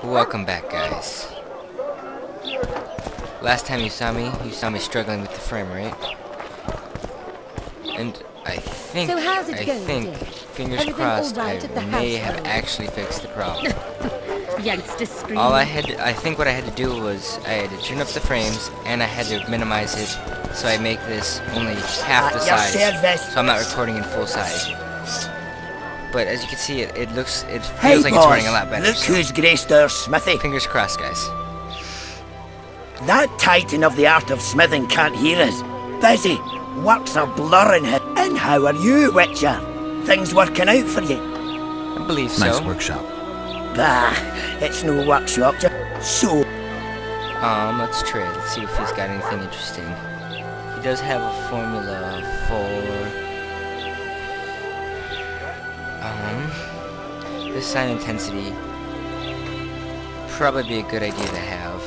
Welcome back, guys. Last time you saw me struggling with the frame rate. And I think, fingers crossed, I may have actually fixed the problem. I think what I had to do was, I had to tune up the frames, and I had to minimize it, so I make this only half the size, so I'm not recording in full size. But as you can see, it feels like it's running a lot better. Look who's graced our smithy. Fingers crossed, guys. That titan of the art of smithing can't hear us. Busy. Works are blurring him. And how are you, Witcher? Things working out for you? I believe so. Nice workshop. Bah, it's no workshop. So. Let's trade. Let's see if he's got anything interesting. He does have a formula for this sign intensity. Probably be a good idea to have.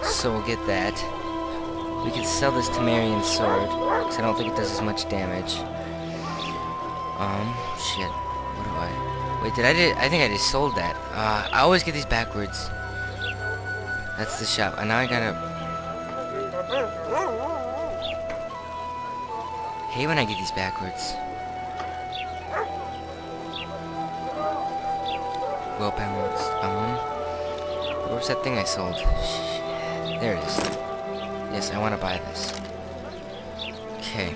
So we'll get that. We can sell this Temerian sword, because I don't think it does as much damage. Shit. What do I... Wait, I think I just sold that. I always get these backwards. That's the shop. And now I gotta... Hate when I get these backwards. Well balanced. What was that thing I sold? Shit. There it is. Yes, I want to buy this. Okay.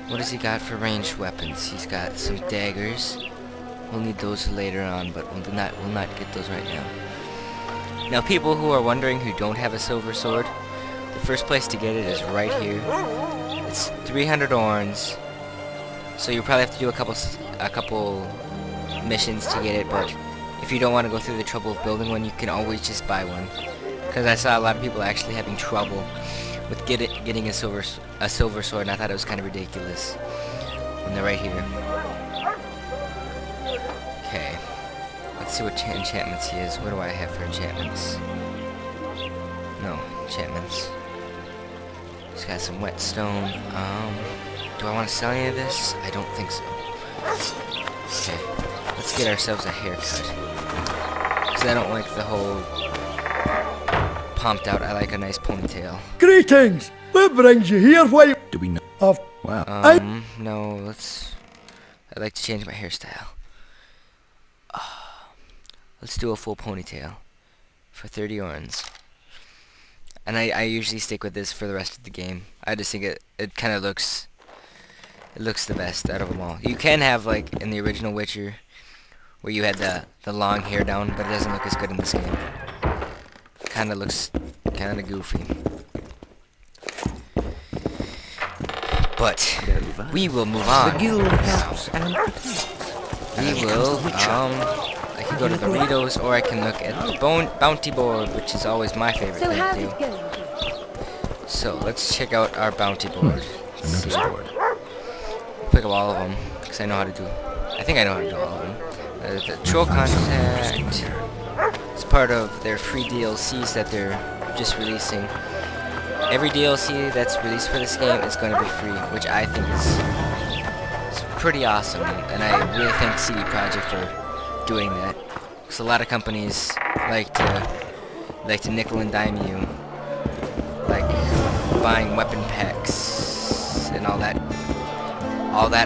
What has he got for ranged weapons? He's got some daggers. We'll need those later on, but we'll not get those right now. Now, people who are wondering who don't have a silver sword, the first place to get it is right here. It's 300 orns. So you probably have to do a couple missions to get it, but if you don't want to go through the trouble of building one, you can always just buy one. Because I saw a lot of people actually having trouble with getting a silver sword, and I thought it was kind of ridiculous. And they're right here. Okay, let's see what enchantments he is. What do I have for enchantments? No enchantments. He's got some whetstone. Do I want to sell any of this? I don't think so. Okay, let's get ourselves a haircut. Because I don't like the whole pumped out. I like a nice ponytail. Greetings! What brings you here? Why? Do we know? Wow. No, I'd like to change my hairstyle. Let's do a full ponytail for 30 orns. And I usually stick with this for the rest of the game. I just think it kind of looks the best out of them all. You can have, like in the original Witcher, where you had the long hair down, but it doesn't look as good in this game. Kinda looks kinda goofy. But we will move on. We will I can go to the Doritos, or I can look at the bounty board, which is always my favorite thing to do. So let's check out our bounty board. Notice board. Pick up all of them, because I know how to do. I think I know how to do all of them. The troll contact. It's part of their free DLCs that they're just releasing. Every DLC that's released for this game is going to be free, which I think is pretty awesome, and I really thank CD Projekt for doing that. Because a lot of companies like to nickel and dime you, like buying weapon packs and all that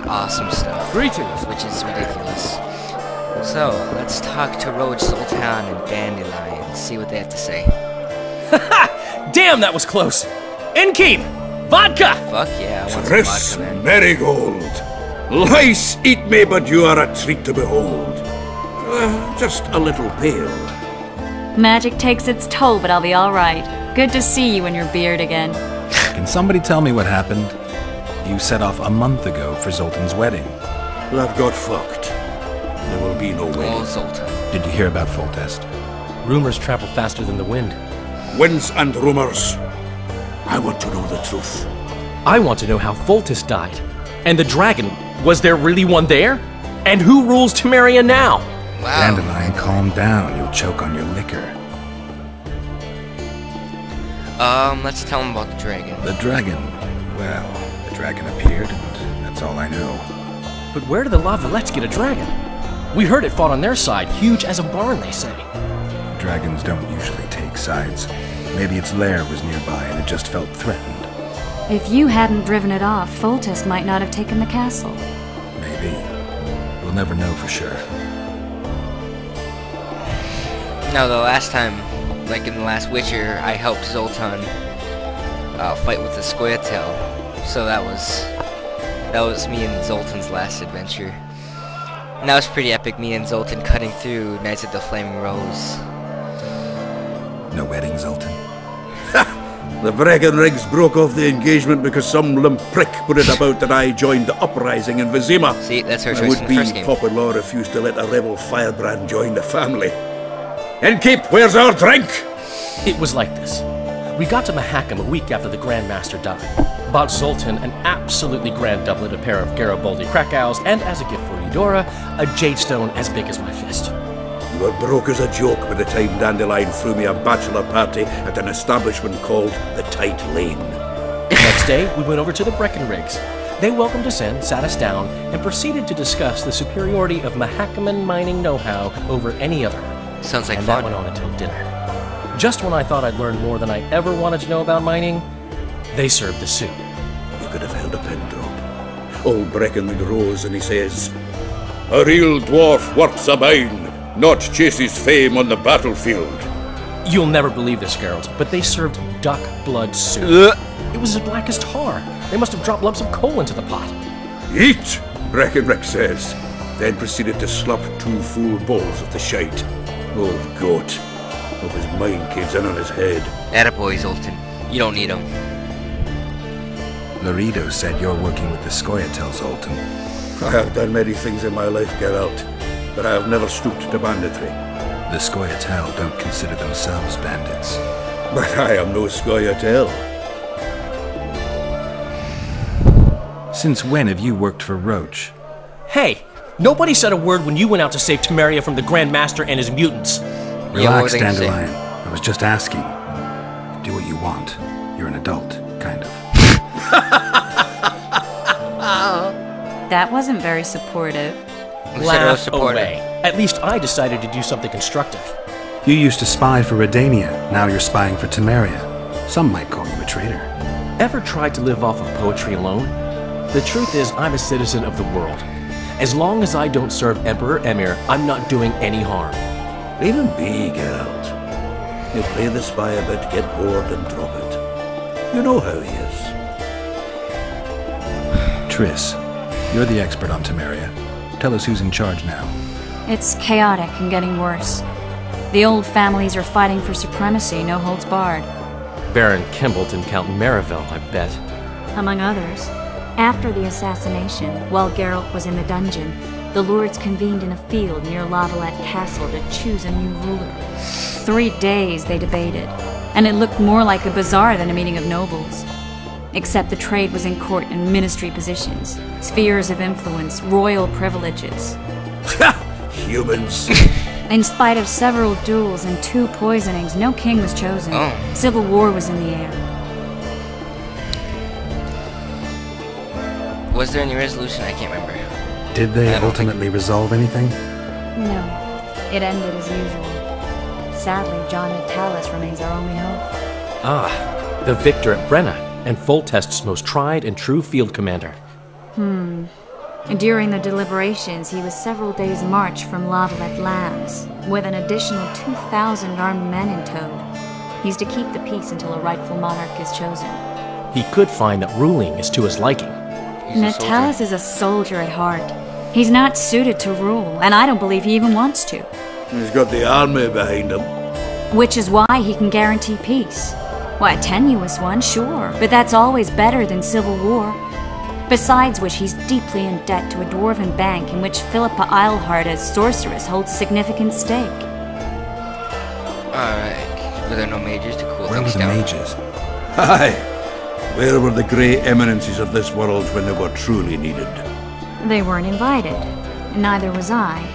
awesome stuff. Greetings! Which is ridiculous. So, let's talk to Roach Sultan and Dandelion, see what they have to say. Damn, that was close! Innkeep! Vodka! Fuck yeah, I want some Tris vodka, man. Marigold. Lice eat me, but you are a treat to behold. Just a little pale. Magic takes its toll, but I'll be alright. Good to see you and your beard again. Can somebody tell me what happened? You set off a month ago for Zoltan's wedding. That got fucked. There will be no Oh, wedding. Zoltan. Did you hear about Foltest? Rumors travel faster than the wind. Winds and rumors. I want to know the truth. I want to know how Foltest died. And the dragon, was there really one there? And who rules Temeria now? Wow. Dandelion, calm down. You'll choke on your liquor. Let's tell him about the dragon. The dragon. Well, the dragon appeared, and that's all I know. But where do the Lavalettes get a dragon? We heard it fought on their side, huge as a barn, they say. Dragons don't usually take sides. Maybe its lair was nearby and it just felt threatened. If you hadn't driven it off, Foltest might not have taken the castle. Maybe. We'll never know for sure. No, the last time, like in the last Witcher, I helped Zoltan fight with the Scoia'tael. So that was me and Zoltan's last adventure. And that was pretty epic, me and Zoltan cutting through Knights of the Flaming Rose. No wedding, Zoltan? The Breckenrigs broke off the engagement because some limp prick put it about that I joined the uprising in Vizima. See, that's her My choice in the first would-be game. Papa-in-law refused to let a rebel firebrand join the family. Innkeep, where's our drink? It was like this. We got to Mahakam a week after the Grandmaster died. Bought Zoltan an absolutely grand doublet, a pair of Garibaldi Krakows, and as a gift for Eudora, a jadestone as big as my fist. You were broke as a joke by the time Dandelion threw me a bachelor party at an establishment called the Tight Lane. Next day, we went over to the Breckenrigs. They welcomed us in, sat us down, and proceeded to discuss the superiority of Mahakaman mining know-how over any other. Sounds like And fun. that went on until dinner. Just when I thought I'd learned more than I ever wanted to know about mining, they served the soup. You could have held a pin drop. Old Breckenrig rose and he says, "A real dwarf works a mine, not chases fame on the battlefield." You'll never believe this, Geralt, but they served duck blood soup. It was as black as tar. They must have dropped lumps of coal into the pot. "Eat," Breckenrig says, then proceeded to slurp 2 full bowls of the shite. Old goat. Hope his mind caves in on his head. Attaboy, Zoltan. You don't need him. Laredo said you're working with the Scoia'tael, Zoltan. I have done many things in my life, Geralt, but I have never stooped to banditry. The Scoia'tael don't consider themselves bandits. But I am no Scoia'tael. Since when have you worked for Roach? Hey, nobody said a word when you went out to save Temeria from the Grand Master and his mutants. Yeah, what Relax, was I gonna say? Dandelion. I was just asking. Do what you want. You're an adult, kind of. That wasn't very supportive. We said it was Laugh supportive. away. At least I decided to do something constructive. You used to spy for Redania. Now you're spying for Temeria. Some might call you a traitor. Ever tried to live off of poetry alone? The truth is, I'm a citizen of the world. As long as I don't serve Emperor Emir, I'm not doing any harm. Leave him be, Geralt. You play the spy a bit, get bored and drop it. You know how he is. Triss, you're the expert on Temeria. Tell us who's in charge now. It's chaotic and getting worse. The old families are fighting for supremacy, no holds barred. Baron Kimbalt and Count Marivel, I bet. Among others. After the assassination, while Geralt was in the dungeon, the lords convened in a field near Lavalette Castle to choose a new ruler. 3 days they debated, and it looked more like a bazaar than a meeting of nobles. Except the trade was in court and ministry positions, spheres of influence, royal privileges. Humans. In spite of several duels and 2 poisonings, no king was chosen. Oh. Civil war was in the air. Was there any resolution? I can't remember. Did they I don't ultimately resolve anything? No, it ended as usual. Sadly, John Natalis remains our only hope. Ah, the victor at Brenna, and Foltest's most tried and true field commander. During the deliberations, he was several days' march from Lavalette Lands, with an additional 2,000 armed men in tow. He's to keep the peace until a rightful monarch is chosen. He could find that ruling is to his liking. He's a Natalis soldier. is a soldier at heart. He's not suited to rule, and I don't believe he even wants to. He's got the army behind him. Which is why he can guarantee peace. Why, a tenuous one, sure, but that's always better than civil war. Besides which, he's deeply in debt to a dwarven bank in which Philippa Eilhart as sorceress holds significant stake. Alright. Were there no majors to cool Where were things the down? mages? Aye. Where were the grey eminences of this world when they were truly needed? They weren't invited. Neither was I.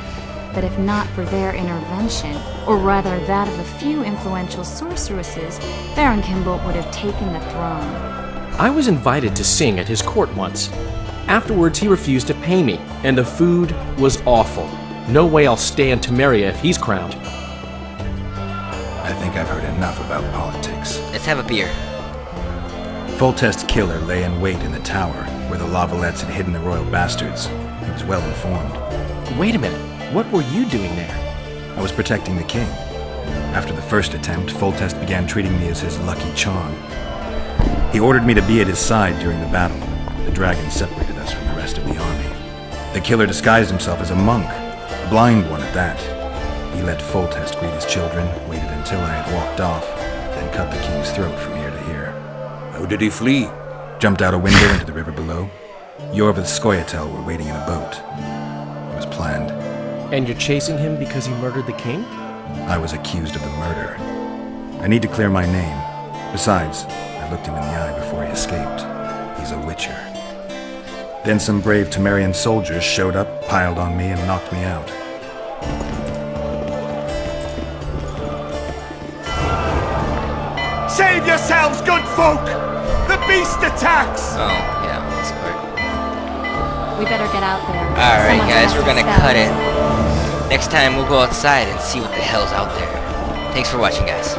But if not for their intervention, or rather that of a few influential sorceresses, Baron Kimbalt would have taken the throne. I was invited to sing at his court once. Afterwards, he refused to pay me, and the food was awful. No way I'll stand Temeria if he's crowned. I think I've heard enough about politics. Let's have a beer. Foltest's killer lay in wait in the tower, where the Lavalettes had hidden the royal bastards. He was well informed. Wait a minute. What were you doing there? I was protecting the king. After the first attempt, Foltest began treating me as his lucky charm. He ordered me to be at his side during the battle. The dragon separated us from the rest of the army. The killer disguised himself as a monk, a blind one at that. He let Foltest greet his children, waited until I had walked off, then cut the king's throat from ear to ear. How did he flee? Jumped out a window into the river below. Yorv and Skoyatel were waiting in a boat. It was planned. And you're chasing him because he murdered the king? I was accused of the murder. I need to clear my name. Besides, I looked him in the eye before he escaped. He's a witcher. Then some brave Temerian soldiers showed up, piled on me, and knocked me out. Save yourselves, good folk! The beast attacks! Oh, yeah, that's smart. We better get out there. Alright, Someone's guys, we're gonna spells. cut it. Next time, we'll go outside and see what the hell's out there. Thanks for watching, guys.